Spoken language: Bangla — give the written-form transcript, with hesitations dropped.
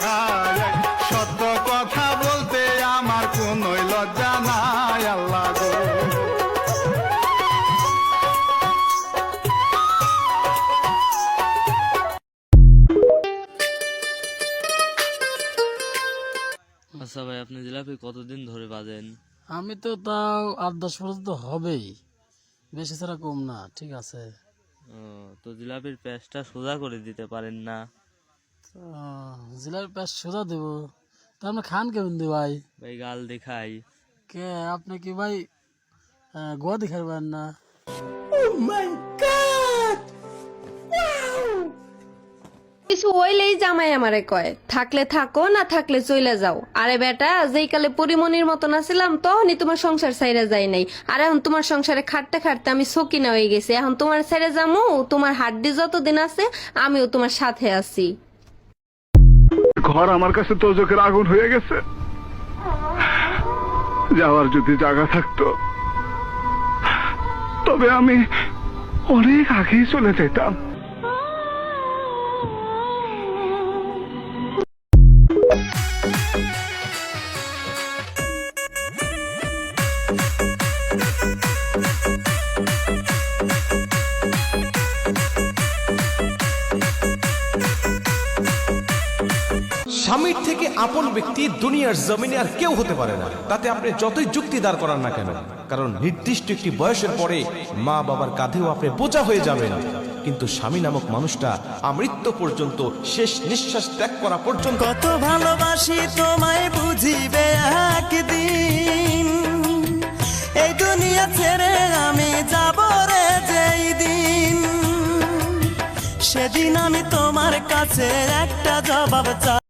খায়। সত্য কথা বলতে আমার কোনো লজ্জা নাই আল্লাহ গো। আচ্ছা ভাই, আপনি জিলাপি কতদিন ধরে বাজেন? আমি তো তাও 8-10 বছর তো হবেই, বেশি ছাড়া কম না। ঠিক আছে, তো জিলাপির প্যাঁচটা সোজা করে দিতে পারেন না? জিলার প্যাস সোজা দেবো তা আপনি খান কেমন দি ভাই? ভাই গাল দেখাই। কে আপনি কি ভাই গোয়া দেখাবেন না? কিছু হইলেই জামাই আমারে কয়, থাকলে থাকো না থাকলে চইলা যাও। আরে বেটা, যেই কালে পরিমনির মতন আছিলাম তখনই তোমার সংসার ছাইরা যায় নাই, আর এখন তোমার সংসারে খাটতে খাটতে আমি সকিনা হয়ে গেছি। এখন তোমার ছাইরা যামু, তোমার হাড্ডি যতদিন আছে আমিও তোমার সাথে আছি। ঘর আমার কাছে তোজকের আগুন হয়ে গেছে। যাওয়ার যদি জায়গা থাকতো তবে আমি অনেক আগেই চলে যেতাম। স্বামীর থেকে আপন ব্যক্তি দুনিয়ার জমিনে আর কেউ হতে পারে না, তাতে আপনি যতই যুক্তি দাঁড় করান না কেন। কারণ নির্দিষ্ট একটি বয়সের পরে মা বাবার কাঁধেও আপনি বোঝা হয়ে যাবেন, কিন্তু স্বামী নামক মানুষটা আমৃত্যু পর্যন্ত, শেষ নিঃশ্বাস ত্যাগ করা পর্যন্ত। কত ভালোবাসি তোমায় বুঝিবে একদিন, এই দুনিয়া ছেড়ে আমি যাব রে যেই দিন, সেদিন আমি তোমার কাছে একটা জবাব চাই।